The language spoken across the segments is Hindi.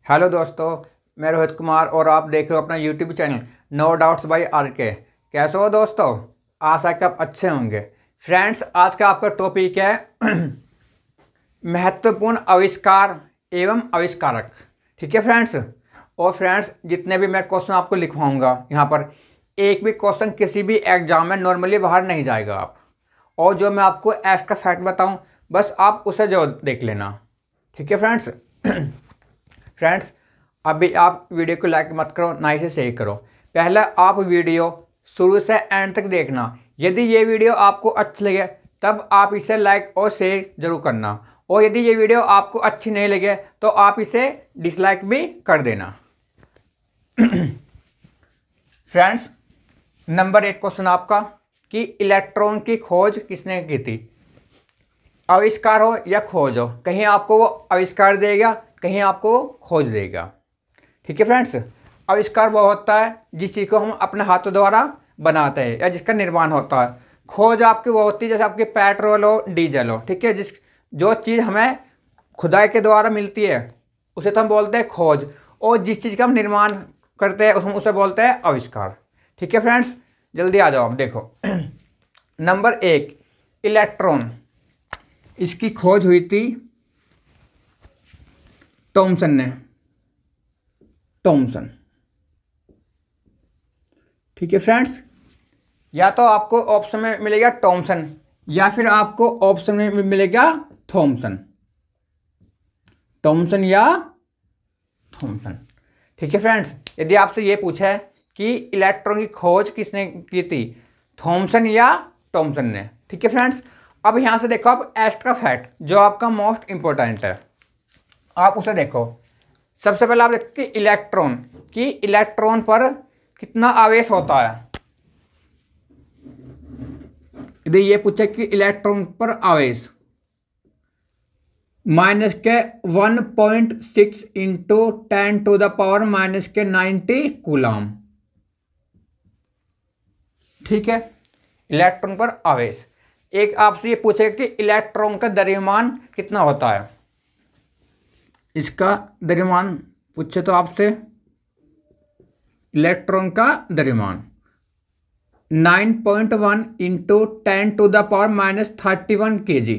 हेलो दोस्तों, मैं रोहित कुमार और आप देख रहे हो अपना YouTube channel no doubts by RK. कैसे हो दोस्तों? आशा कि आप अच्छे होंगे। फ्रेंड्स, आज का आपका टॉपिक है महत्वपूर्ण आविष्कार एवं आविष्कारक। ठीक है फ्रेंड्स। और फ्रेंड्स, जितने भी मैं क्वेश्चन आपको लिखवाऊंगा यहाँ पर, एक भी क्वेश्चन किसी भी एग्जाम में नॉर्मली बाहर नहीं जाएगा आप। और जो मैं आपको एक्स्ट्रा फैक्ट बताऊं, बस आप उसे जो देख लेना। ठीक है फ्रेंड्स। फ्रेंड्स, अभी आप वीडियो को लाइक मत करो, ना इसे शेयर करो। पहले आप वीडियो शुरू से एंड तक देखना। यदि ये वीडियो आपको अच्छी लगे तब आप इसे लाइक और शेयर जरूर करना। और यदि ये वीडियो आपको अच्छी नहीं लगे तो आप इसे डिसलाइक भी कर देना। फ्रेंड्स, नंबर 1 क्वेश्चन आपका कि इलेक्ट्रॉन की खोज किसने की थी? आविष्कार हो या खोज हो, कहीं आपको वो आविष्कार देगा, कहीं आपको वो खोज देगा। ठीक है फ्रेंड्स। आविष्कार वो होता है जिस चीज़ को हम अपने हाथों द्वारा बनाते हैं या जिसका निर्माण होता है। खोज आपकी वो होती है जैसे आपके पेट्रोल हो, डीजल हो। ठीक है। जो चीज़ हमें खुदाई के द्वारा मिलती है उसे तो हम बोलते हैं खोज। और जिस चीज़ का हम निर्माण करते हैं हम उसे बोलते हैं आविष्कार। ठीक है फ्रेंड्स, जल्दी आ जाओ। आप देखो नंबर 1 इलेक्ट्रॉन, इसकी खोज हुई थी थॉमसन ने। थॉमसन। ठीक है फ्रेंड्स। या तो आपको ऑप्शन में मिलेगा थॉमसन या फिर आपको ऑप्शन में मिलेगा थॉमसन। थॉमसन या थॉमसन। ठीक है फ्रेंड्स। यदि आपसे ये पूछा है कि इलेक्ट्रॉन की खोज किसने की थी, थॉमसन या थॉमसन ने। ठीक है फ्रेंड्स। अब यहां से देखो आप एक्स्ट्रा फैक्ट जो आपका मोस्ट इंपॉर्टेंट है, आप उसे देखो। सबसे पहले आप देखो कि इलेक्ट्रॉन इलेक्ट्रॉन पर कितना आवेश होता है। यदि ये पूछे कि इलेक्ट्रॉन पर आवेश माइनस के 1.6 into 10 to the power minus के 90 कूलम। ठीक है। इलेक्ट्रॉन पर आवेश। एक आपसे ये पूछेगा कि इलेक्ट्रॉन का द्रव्यमान कितना होता है। इसका द्रव्यमान पूछे तो आपसे इलेक्ट्रॉन का द्रव्यमान 9.1 into 10 to the power minus 31 kg।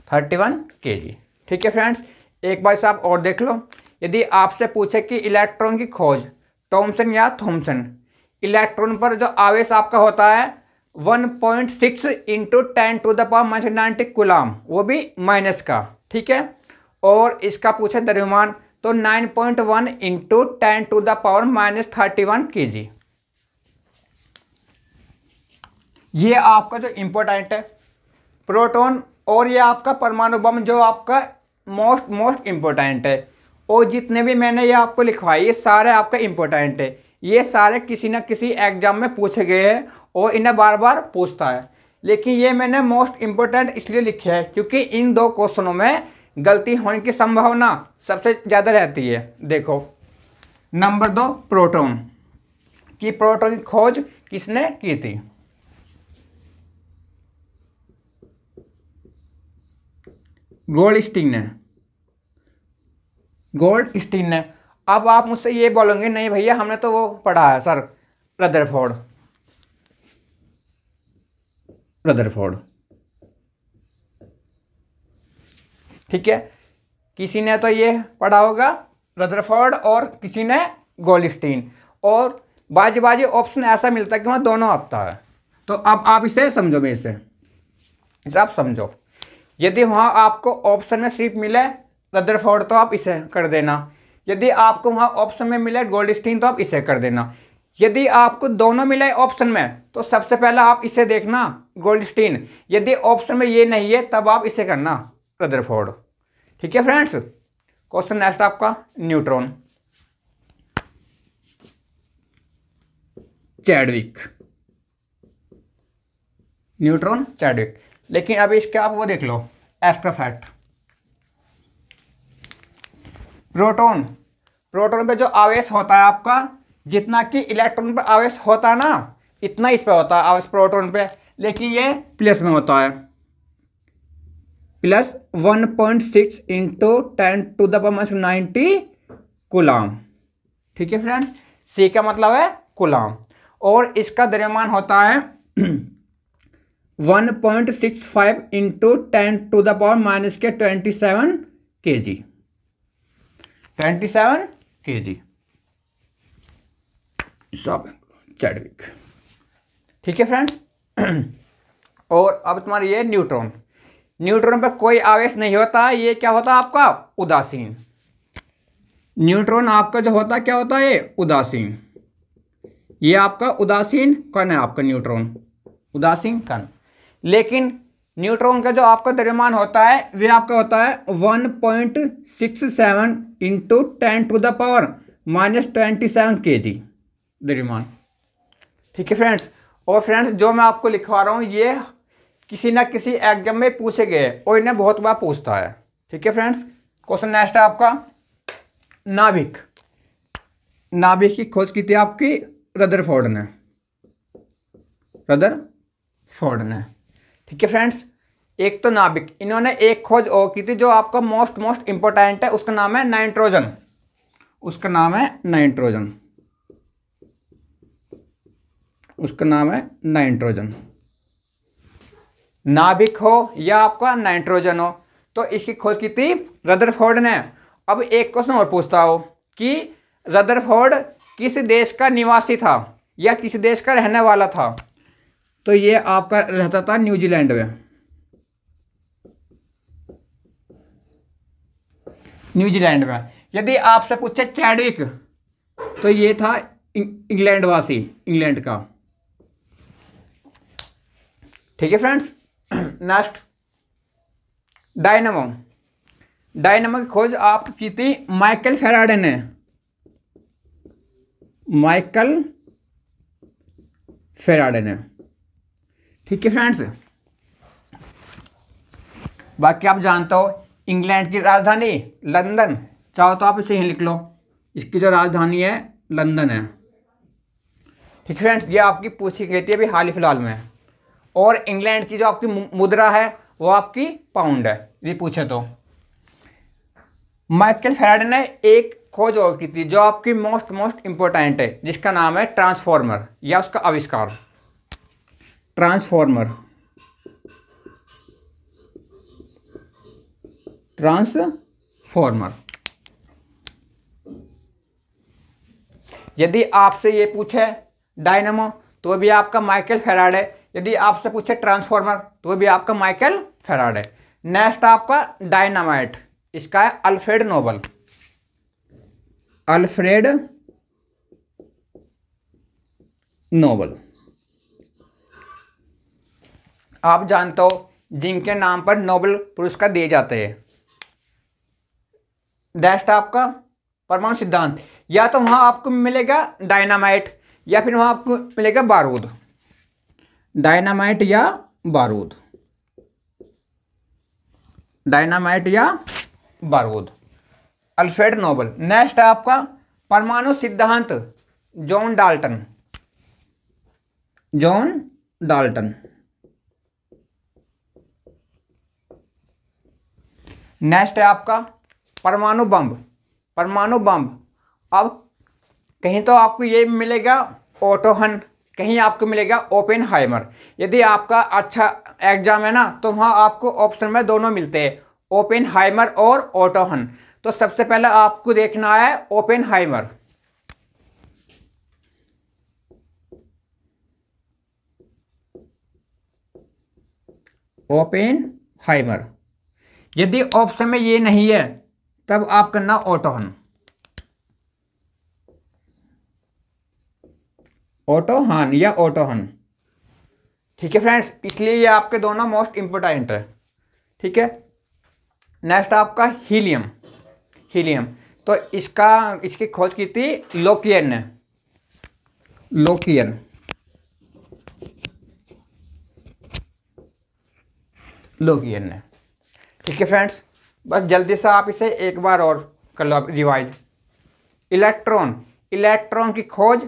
31 kg। ठीक है फ्रेंड्स। एक बार से आप और देख लो। यदि आपसे पूछे कि इलेक्ट्रॉन की खोज थॉमसन या थॉमसन, इलेक्ट्रॉन पर जो आवेश आपका होता है 1.6 into 10 to the power minus 90 coulomb, वो भी माइनस का। ठीक है। और इसका पूछे द्रव्यमान तो 9.1 into 10 to the power minus 31 kg। ये आपका जो इंपॉर्टेंट है प्रोटॉन, और ये आपका परमाणु बम जो आपका मोस्ट इंपॉर्टेंट है। और जितने भी मैंने ये आपको लिखवाए ये सारे आपका इंपॉर्टेंट है। ये सारे किसी ना किसी एग्जाम में पूछे गए हैं और इन्हें बार बार पूछता है। लेकिन ये मैंने मोस्ट इंपॉर्टेंट इसलिए लिखे हैं क्योंकि इन दो क्वेश्चनों में गलती होने की संभावना सबसे ज़्यादा रहती है। देखो नंबर 2 प्रोटॉन की खोज किसने की थी? गोल्डस्टीन ने। अब आप मुझसे ये बोलोगे नहीं भैया हमने तो वो पढ़ा है सर, रदरफोर्ड। ठीक है। किसी ने तो ये पढ़ा होगा रदरफोर्ड और किसी ने गोल्डस्टीन। और बाजी ऑप्शन ऐसा मिलता है कि वहाँ दोनों आता है। तो अब आप इसे समझो, मेरे से इसे आप समझो। यदि वहाँ आपको ऑप्शन में सिर्फ मिले रदरफोर्ड तो आप इसे कर देना। यदि आपको वहाँ ऑप्शन में मिले गोल्डस्टीन तो आप इसे कर देना। यदि आपको दोनों मिले ऑप्शन में तो सबसे पहले आप इसे देखना गोल्डस्टीन। यदि ऑप्शन में ये नहीं है तब आप इसे करना रदरफोर्ड। ठीक है फ्रेंड्स। क्वेश्चन नेक्स्ट आपका न्यूट्रॉन। चैडविक। लेकिन अभी इसके आप वो देख लो एक्स्ट्रा फैक्ट। प्रोटॉन पे जो आवेश होता है आपका, जितना कि इलेक्ट्रॉन पे आवेश होता है ना इतना इस पे होता है आवेश प्रोटॉन पे, लेकिन ये प्लस में होता है। Plus 1.6 into 10⁻90 coulomb. ठीक है फ्रेंड्स, सी का मतलब है कूलाम, और इसका द्रव्यमान होता है 1.65 इंटू 10⁻⁻27 kg, 27 kg सब चैडविक। ठीक है फ्रेंड्स। और अब तुम्हारा ये न्यूट्रॉन, न्यूट्रॉन पर कोई आवेश नहीं होता, ये क्या होता है आपका उदासीन। न्यूट्रॉन आपका जो होता है क्या होता है, ये उदासीन, ये आपका उदासीन कण है, आपका न्यूट्रॉन उदासीन कण। लेकिन न्यूट्रॉन का जो आपका द्रव्यमान होता है वह आपका होता है 1.67 इंटू 10⁻⁻27 kg द्रव्यमान। ठीक है फ्रेंड्स। और फ्रेंड्स जो मैं आपको लिखवा रहा हूँ ये किसी ना किसी एग्जाम में पूछे गए और इन्हें बहुत बार पूछता है। ठीक है फ्रेंड्स। क्वेश्चन नेक्स्ट है आपका नाभिक। नाभिक की खोज की थी आपकी रदरफोर्ड ने, रदरफोर्ड ने। ठीक है फ्रेंड्स। एक तो नाभिक, इन्होंने एक खोज और की थी जो आपका मोस्ट इंपॉर्टेंट है, उसका नाम है नाइट्रोजन, उसका नाम है नाइट्रोजन, उसका नाम है नाइट्रोजन। नाभिक हो या आपका नाइट्रोजन हो, तो इसकी खोज की थी रदरफोर्ड ने। अब एक क्वेश्चन और पूछता हो कि रदरफोर्ड किस देश का निवासी था या किस देश का रहने वाला था, तो ये आपका रहता था न्यूजीलैंड में, न्यूजीलैंड में। यदि आपसे पूछे चैडविक, तो ये था इंग्लैंड वासी, इंग्लैंड का। ठीक है फ्रेंड्स। Next dynamo. डायनामो की खोज आप की थी माइकल फैराडे ने, माइकल फैराडे ने। ठीक है फ्रेंड्स। बाकी आप जानते हो इंग्लैंड की राजधानी लंदन, चाहो तो आप इसे ही लिख लो, इसकी जो राजधानी है लंदन है। ठीक है फ्रेंड्स, ये आपकी पूछी गई थी अभी हाल ही फिलहाल में। और इंग्लैंड की जो आपकी मुद्रा है वो आपकी पाउंड है, ये पूछे तो। माइकल फैराडे ने एक खोज और की थी जो आपकी मोस्ट इंपॉर्टेंट है, जिसका नाम है ट्रांसफॉर्मर या उसका आविष्कार, ट्रांसफॉर्मर, ट्रांसफॉर्मर। यदि आपसे ये पूछे डायनामो तो भी आपका माइकल फैराडे, यदि आपसे पूछे ट्रांसफॉर्मर तो भी आपका माइकल फैराडे। नेक्स्ट आपका डायनामाइट, इसका है अल्फ्रेड नोबल, अल्फ्रेड नोबल। आप जानते हो जिनके नाम पर नोबेल पुरस्कार दिए जाते हैं। नेक्स्ट आपका परमाणु सिद्धांत, या तो वहां आपको मिलेगा डायनामाइट या फिर वहां आपको मिलेगा बारूद, डायनामाइट या बारूद, डायनामाइट या बारूद, अल्फ्रेड नोबल। नेक्स्ट है आपका परमाणु सिद्धांत, John Dalton, John Dalton. Next है आपका परमाणु बम, परमाणु बम। अब कहीं तो आपको ये मिलेगा ओटो हन, कहीं आपको मिलेगा ओपेनहाइमर। यदि आपका अच्छा एग्जाम है ना तो वहाँ आपको ऑप्शन में दोनों मिलते हैं, ओपेनहाइमर और ओटो हन। तो सबसे पहले आपको देखना है ओपेनहाइमर। ओपेनहाइमर। यदि ऑप्शन में ये नहीं है तब आप करना ओटो हन, ओटो हन या ओटो हन। ठीक है फ्रेंड्स, इसलिए ये आपके दोनों मोस्ट इंपोर्टेंट है। ठीक है। नेक्स्ट आपका हीलियम, हीलियम। तो इसकी खोज की थी लोकियन ने, लोकियन, लोकियन ने। ठीक है फ्रेंड्स, बस जल्दी से आप इसे एक बार और कर लो रिवाइज। इलेक्ट्रॉन, इलेक्ट्रॉन की खोज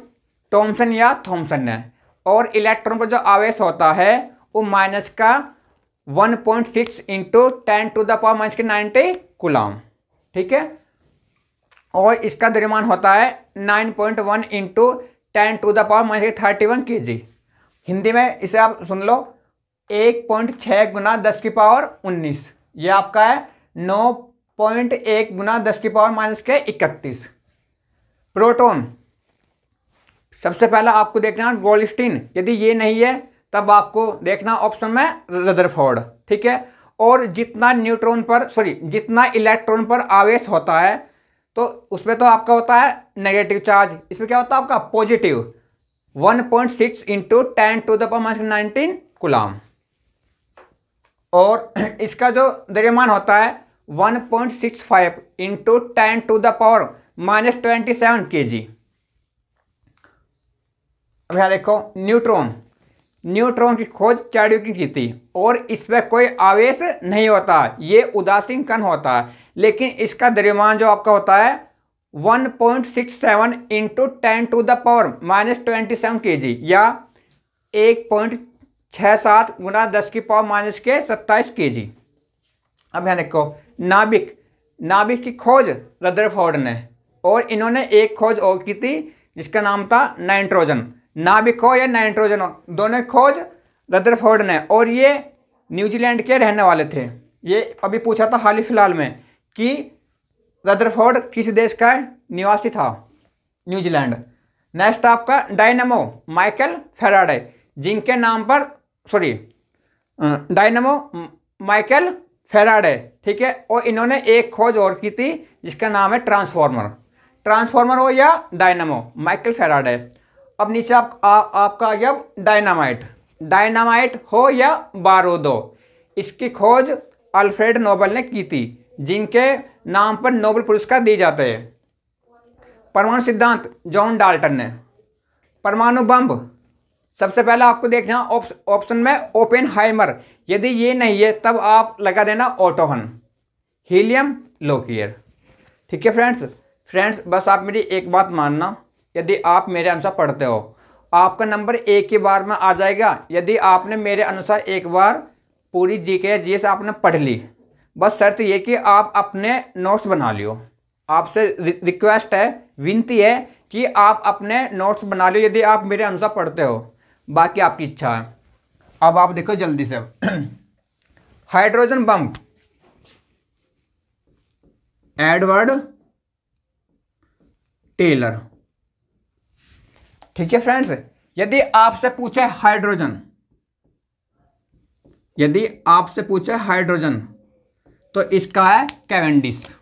थॉमसन या थॉमसन ने। और इलेक्ट्रॉन पर जो आवेश होता है वो माइनस का 1.6 इंटू 10⁻⁻90 कूलम, ठीक है। और इसका द्रव्यमान होता है 9.1 इंटू 10⁻31 kg। हिंदी में इसे आप सुन लो 1.6 गुना 10⁻19, ये आपका है 9.1 गुना 10⁻31। प्रोटॉन, सबसे पहला आपको देखना गोल्डस्टीन, यदि ये नहीं है तब आपको देखना ऑप्शन में रदरफोर्ड, ठीक है। और जितना जितना इलेक्ट्रॉन पर आवेश होता है तो उसमें तो आपका होता है नेगेटिव चार्ज, इसमें क्या होता है आपका पॉजिटिव, 1.6 इंटू 10⁻19 कूलम। और इसका जो द्रव्यमान होता है 1.65 इंटू 10⁻27 kg। अब यहाँ देखो न्यूट्रॉन की खोज चाणक्य की थी और इस पर कोई आवेश नहीं होता, ये उदासीन कण होता है, लेकिन इसका द्रव्यमान जो आपका होता है 1.67 इंटू 10⁻27 kg या 1.67 गुना 10⁻27 kg। अब यहाँ देखो नाभिक की खोज रदरफोर्ड ने, और इन्होंने एक खोज और की थी जिसका नाम था नाइट्रोजन। नाभिक हो या नाइट्रोजन हो, दोनों खोज रदरफोर्ड ने, और ये न्यूजीलैंड के रहने वाले थे। ये अभी पूछा था हाल ही फिलहाल में कि रदरफोर्ड किस देश का निवासी था, न्यूजीलैंड। नेक्स्ट आपका डायनामो माइकल फैराडे, जिनके नाम पर डायनामो माइकल फैराडे, ठीक है। और इन्होंने एक खोज और की थी जिसका नाम है ट्रांसफॉर्मर हो या डायनामो माइकल फैराडे। अब नीचे आपका आ गया डायनामाइट हो या बारूद हो, इसकी खोज अल्फ्रेड नोबेल ने की थी, जिनके नाम पर नोबेल पुरस्कार दिए जाते हैं। परमाणु सिद्धांत जॉन डाल्टन ने। परमाणु बम, सबसे पहले आपको देखना ऑप्शन में ओपेनहाइमर, यदि ये नहीं है तब आप लगा देना ओटोहन। हीलियम लोकियर, ठीक है फ्रेंड्स बस आप मेरी एक बात मानना, यदि आप मेरे अनुसार पढ़ते हो आपका नंबर एक ही बार में आ जाएगा, यदि आपने मेरे अनुसार एक बार पूरी जीके या जीएस आपने पढ़ ली। बस शर्त ये कि आप अपने नोट्स बना लियो। आपसे रिक्वेस्ट है, विनती है कि आप अपने नोट्स बना लियो यदि आप मेरे अनुसार पढ़ते हो, बाकी आपकी इच्छा है। अब आप देखो जल्दी से हाइड्रोजन बम, एडवर्ड टेलर, ठीक है फ्रेंड्स। यदि आपसे पूछे हाइड्रोजन, तो इसका है कैवेंडिश,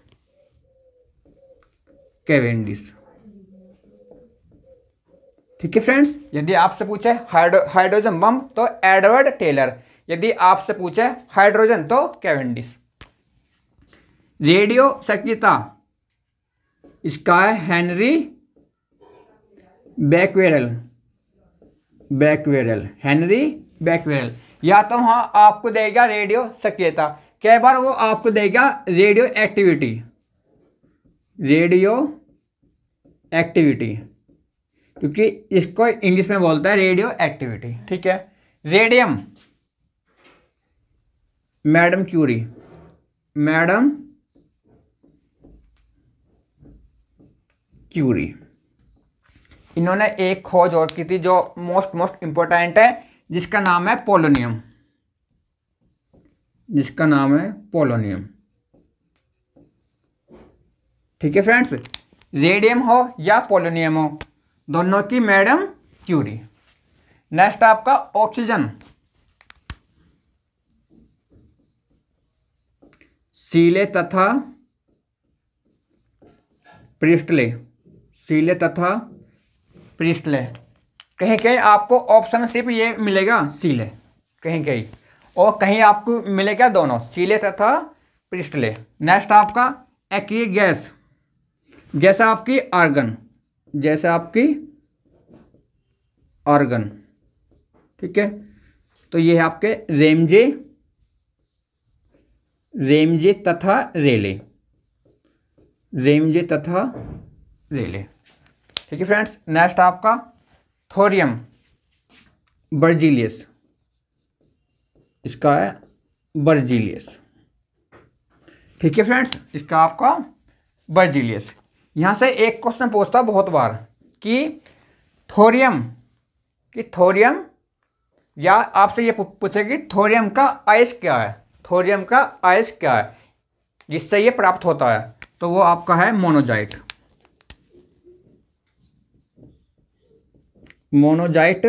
ठीक है फ्रेंड्स। यदि आपसे पूछे हाइड्रोजन बम तो एडवर्ड टेलर, यदि आपसे पूछे हाइड्रोजन तो कैवेंडिश। रेडियो सक्रियता, इसका है हेनरी बैक्वेरेल। या तो वहाँ आपको देगा रेडियो सक्रियता, कई बार वो आपको देगा रेडियो एक्टिविटी, क्योंकि इसको इंग्लिश में बोलता है रेडियो एक्टिविटी, ठीक है। रेडियम, मैडम क्यूरी, इन्होंने एक खोज और की थी जो मोस्ट इंपॉर्टेंट है, जिसका नाम है पोलोनियम, ठीक है फ्रेंड्स। रेडियम हो या पोलोनियम हो, दोनों की मैडम क्यूरी। नेक्स्ट आपका ऑक्सीजन, सीले तथा प्रिस्टले, कहीं आपको ऑप्शन सिर्फ ये मिलेगा सीले, कहीं और कहीं आपको मिलेगा दोनों सीले तथा प्रिस्टले। नेक्स्ट आपका एक्रिक गैस, जैसा आपकी आर्गन, ठीक है। तो ये है आपके रेमजे तथा रेले, ठीक है फ्रेंड्स। नेक्स्ट आपका थोरियम बर्जीलियस, इसका है बर्जीलियस। ठीक है फ्रेंड्स, इसका आपका बर्जीलियस। यहाँ से एक क्वेश्चन पूछता बहुत बार कि थोरियम या आपसे ये पूछे कि थोरियम का आयस क्या है, थोरियम का आयस क्या है जिससे ये प्राप्त होता है, तो वो आपका है मोनोजाइट। मोनोजाइट,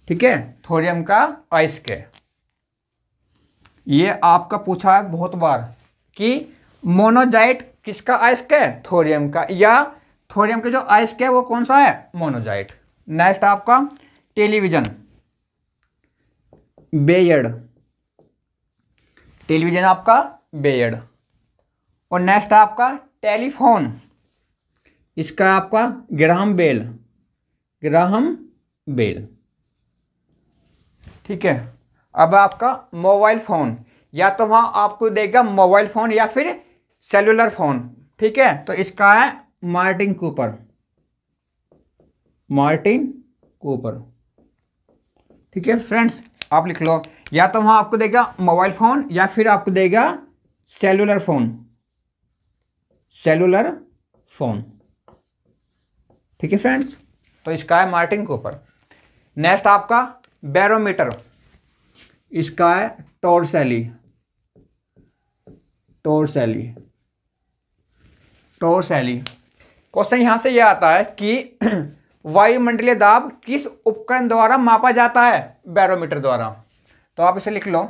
ठीक है, थोरियम का अयस्क। ये आपका पूछा है बहुत बार कि मोनोजाइट किसका अयस्क है, थोरियम का, या थोरियम के जो अयस्क है वो कौन सा है, मोनोजाइट। नेक्स्ट आपका टेलीविजन, बेयर्ड, टेलीविजन आपका बेयर्ड। और नेक्स्ट आपका टेलीफोन, इसका आपका ग्राहम बेल, ग्राहम बेल। ठीक है, अब आपका मोबाइल फ़ोन, या तो वहाँ आपको देगा मोबाइल फ़ोन या फिर सेलुलर फ़ोन। ठीक है, तो इसका है मार्टिन कूपर, मार्टिन कूपर। ठीक है फ्रेंड्स, आप लिख लो, या तो वहाँ आपको देगा मोबाइल फ़ोन या फिर आपको देगा सेलुलर फ़ोन, सेलुलर फ़ोन। ठीक है फ्रेंड्स, तो इसका है मार्टिन कूपर। नेक्स्ट आपका बैरोमीटर, इसका है टोरसेली, टोरसेली, टोरसेली। क्वेश्चन यहां से यह आता है कि वायुमंडलीय दाब किस उपकरण द्वारा मापा जाता है, बैरोमीटर द्वारा। तो आप इसे लिख लो,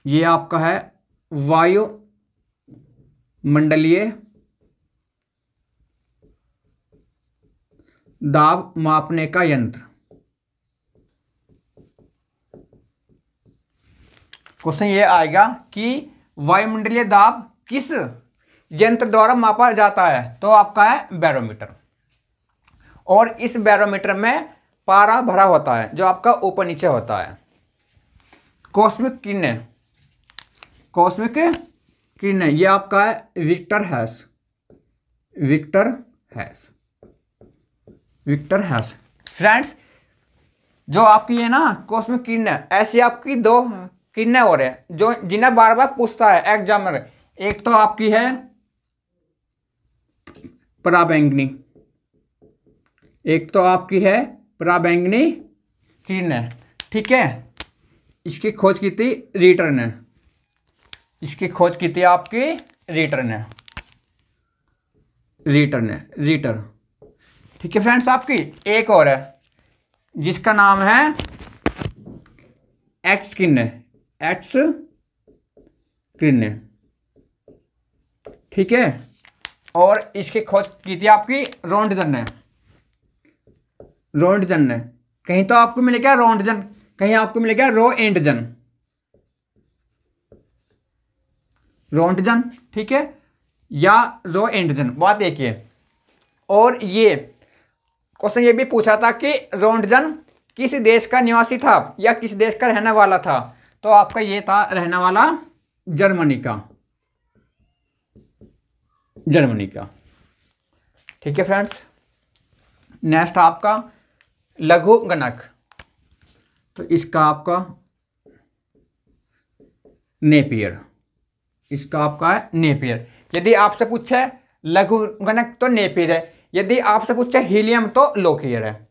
ये आपका है वायुमंडलीय दाब मापने का यंत्र। क्वेश्चन ये आएगा कि वायुमंडलीय दाब किस यंत्र द्वारा मापा जाता है, तो आपका है बैरोमीटर। और इस बैरोमीटर में पारा भरा होता है जो आपका ऊपर नीचे होता है। कॉस्मिक किरणें, कॉस्मिक किरणें, ये आपका है विक्टर हैस, विक्टर हैस, विक्टर हैस। फ्रेंड्स, जो आपकी है ना कॉस्मिक किरणें, ऐसी आपकी दो किरणें हो रहे हैं जो जिन्हें बार बार पूछता है एग्जामिनर। एक तो आपकी है पराबैंगनी, एक तो आपकी है पराबैंगनी किरणें। ठीक है, इसकी खोज की थी रीटर ने, इसकी खोज की थी आपकी रीटर ने, रीटर ने, रीटर। ठीक है फ्रेंड्स, आपकी एक और है जिसका नाम है एक्स किरणें, एक्स किरणें। ठीक है, और इसकी खोज की थी आपकी रोंटगन ने, रोंटगन ने। कहीं तो आपको मिलेगा रोंटगन, कहीं आपको मिलेगा रोएंटगन, रोंटगन। ठीक है, या रोएंटगन, बात एक ही है। और ये क्वेश्चन ये भी पूछा था कि रोंटगन किस देश का निवासी था या किस देश का रहने वाला था, तो आपका ये था रहने वाला जर्मनी का, जर्मनी का। ठीक है फ्रेंड्स, नेक्स्ट आपका लघु गणक, तो इसका आपका नेपियर, इसका आपका है नेपियर। यदि आपसे पूछे लघु गणक तो नेपियर है, यदि आपसे पूछे हीलियम तो लोकियर है।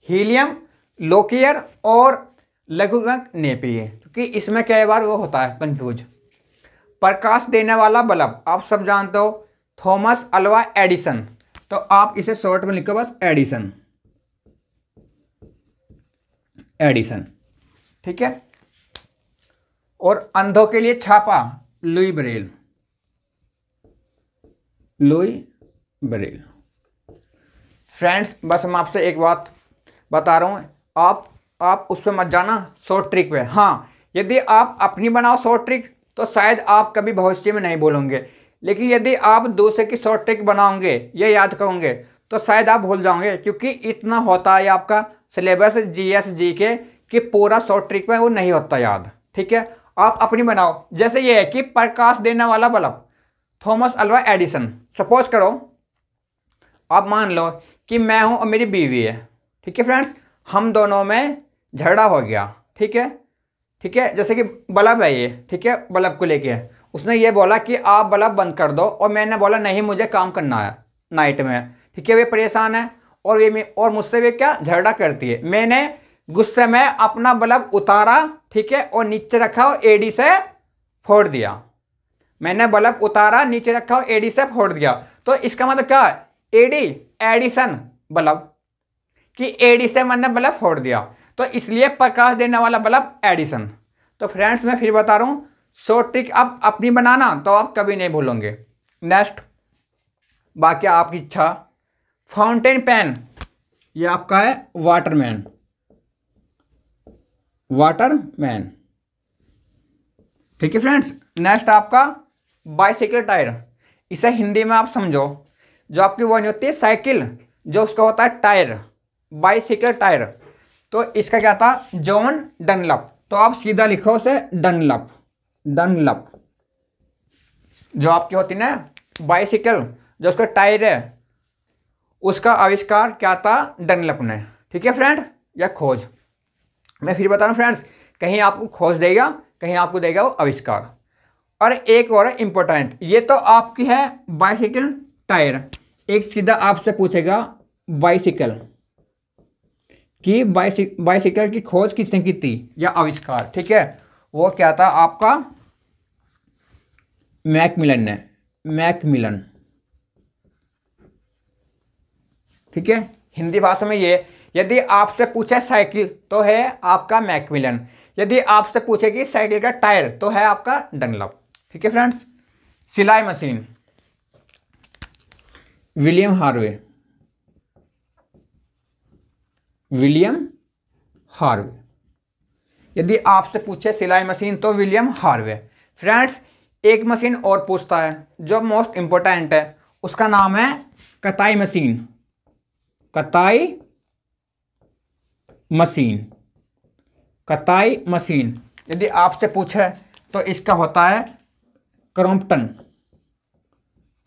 हीलियम, लोकियर और लघु गणक नेपियर, क्योंकि इसमें कई बार वो होता है कंफ्यूज। प्रकाश देने वाला बल्ब आप सब जानते हो, थॉमस अल्वा एडिसन, तो आप इसे शॉर्ट में लिखो बस एडिसन, एडिसन। ठीक है, और अंधों के लिए छापा Louis Braille, Louis Braille. Friends, बस मैं आपसे एक बात बता रहा हूँ, आप उस पर मत जाना शॉर्ट ट्रिक पे। हाँ, यदि आप अपनी बनाओ शॉर्ट ट्रिक तो शायद आप कभी भविष्य में नहीं बोलोगे, लेकिन यदि आप दूसरे की शॉर्ट ट्रिक बनाओगे या याद करोगे तो शायद आप भूल जाओगे, क्योंकि इतना होता है आपका सिलेबस जीएस जीके कि पूरा शॉर्ट ट्रिक में वो नहीं होता याद। ठीक है, आप अपनी बनाओ। जैसे ये है कि प्रकाश देने वाला bulb Thomas Alva Edison. Suppose करो, आप मान लो कि मैं हूं और मेरी बीवी है, ठीक है फ्रेंड्स, हम दोनों में झगड़ा हो गया। ठीक है, ठीक है, जैसे कि बल्ब है ये, ठीक है, बल्ब को लेके उसने ये बोला कि आप बल्ब बंद कर दो, और मैंने बोला नहीं मुझे काम करना है नाइट में। ठीक है, वे परेशान है और और मुझसे वे क्या झगड़ा करती है। मैंने गुस्से में अपना बल्ब उतारा, ठीक है, और नीचे रखा और एडी से फोड़ दिया। मैंने बल्ब उतारा, नीचे रखा और एडी से फोड़ दिया। तो इसका मतलब क्या है? एडी एडिशन बल्ब, कि एडी से मैंने बल्ब फोड़ दिया, तो इसलिए प्रकाश देने वाला बल्ब एडिशन। तो फ्रेंड्स मैं फिर बता रहा हूं, शॉर्ट ट्रिक आप अपनी बनाना तो आप कभी नहीं भूलोगे। नेक्स्ट, बाकी आपकी इच्छा। फाउंटेन पेन, ये आपका है वाटरमैन, वाटरमैन। ठीक है फ्रेंड्स, नेक्स्ट आपका बाइसिकल टायर। इसे हिंदी में आप समझो, जो आपकी वो नहीं होती है साइकिल, जो उसका होता है टायर, बाइसिकल टायर। तो इसका क्या था? John Dunlop. तो आप सीधा लिखो उसे डनलप, डनलप। जो आपकी होती ना बाइसिकल, जो उसका टायर है, उसका आविष्कार क्या था? डनलप ने। ठीक है फ्रेंड, या खोज। मैं फिर बता रहा हूँ फ्रेंड्स, कहीं आपको खोज देगा, कहीं आपको देगा वो आविष्कार। और एक और है इंपॉर्टेंट, ये तो आपकी है बाइसिकल टायर। एक सीधा आपसे पूछेगा बाइसिकल कि बाइसिकल की खोज किसने की थी या आविष्कार। ठीक है, वो क्या था आपका? मैकमिलन ने, मैकमिलन। ठीक है, हिंदी भाषा में ये। यदि आपसे पूछे साइकिल तो है आपका मैकमिलन, यदि आपसे पूछे कि साइकिल का टायर तो है आपका डनलप। ठीक है फ्रेंड्स, सिलाई machine, William Harvey, William Harvey. यदि आपसे पूछे सिलाई मशीन तो विलियम हार्वे। फ्रेंड्स एक मशीन और पूछता है जो मोस्ट इंपॉर्टेंट है, उसका नाम है कताई मशीन, कताई मशीन, कताई मशीन। यदि आपसे पूछे तो इसका होता है क्रॉम्पटन,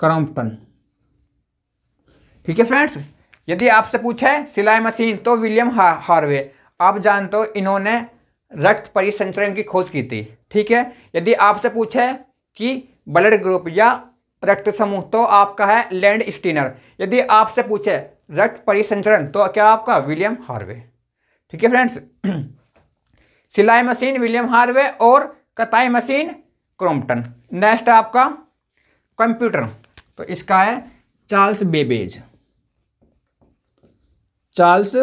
क्रॉम्पटन। ठीक है फ्रेंड्स, यदि आपसे पूछे सिलाई मशीन तो विलियम हार्वे। आप जानते हो इन्होंने रक्त परिसंचरण की खोज की थी। ठीक है, यदि आपसे पूछे कि ब्लड ग्रुप या रक्त समूह तो आपका है लैंड स्टीनर। यदि आपसे पूछे रक्त परिसंचरण तो क्या आपका? William Harvey. ठीक है फ्रेंड्स, सिलाई मशीन विलियम हार्वे और कताई मशीन क्रॉम्पटन। नेक्स्ट आपका कंप्यूटर, तो इसका है चार्ल्स बेबेज, चार्ल्स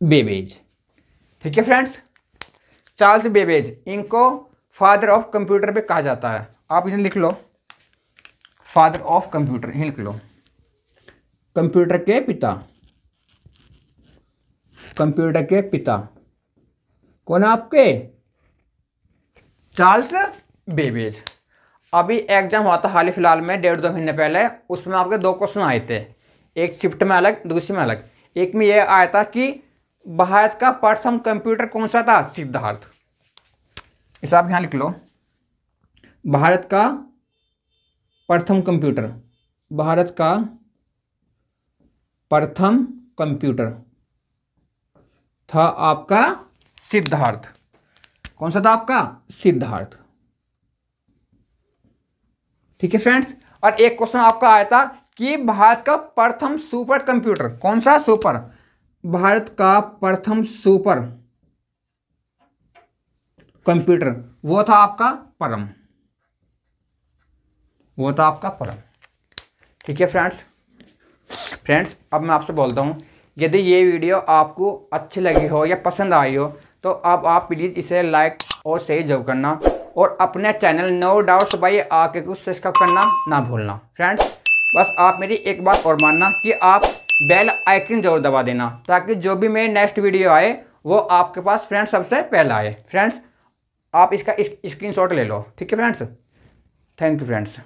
बेबेज। ठीक है फ्रेंड्स, चार्ल्स बेबेज, इनको फादर ऑफ कंप्यूटर भी कहा जाता है। आप इन्हें लिख लो, फादर ऑफ कंप्यूटर ही लिख लो, कंप्यूटर के पिता, कंप्यूटर के पिता कौन है आपके? Charles Babbage. अभी एग्जाम हुआ था हाल ही फिलहाल में 1.5-2 महीने पहले, उसमें आपके 2 क्वेश्चन आए थे, एक शिफ्ट में अलग, दूसरी में अलग। एक में यह आया था कि भारत का प्रथम कंप्यूटर कौन सा था? सिद्धार्थ। इसे आप यहां लिख लो, भारत का प्रथम कंप्यूटर, भारत का प्रथम कंप्यूटर था आपका सिद्धार्थ। कौन सा था आपका? सिद्धार्थ। ठीक है फ्रेंड्स, और एक क्वेश्चन आपका आया था कि भारत का प्रथम सुपर कंप्यूटर कौन सा? सुपर, भारत का प्रथम सुपर कंप्यूटर वो था आपका परम, वो था आपका परम। ठीक है फ्रेंड्स, फ्रेंड्स अब मैं आपसे बोलता हूँ, यदि ये वीडियो आपको अच्छी लगी हो या पसंद आई हो तो अब आप प्लीज़ इसे लाइक और शेयर जरूर करना, और अपने चैनल नो डाउट्स बाय आके कुछ सब्सक्राइब करना ना भूलना। फ्रेंड्स बस आप मेरी एक बात और मानना कि आप बेल आइकन जरूर दबा देना, ताकि जो भी मेरे नेक्स्ट वीडियो आए वो आपके पास फ्रेंड्स सबसे पहले आए। फ्रेंड्स आप इसका स्क्रीनशॉट ले लो। ठीक है फ्रेंड्स, थैंक यू फ्रेंड्स।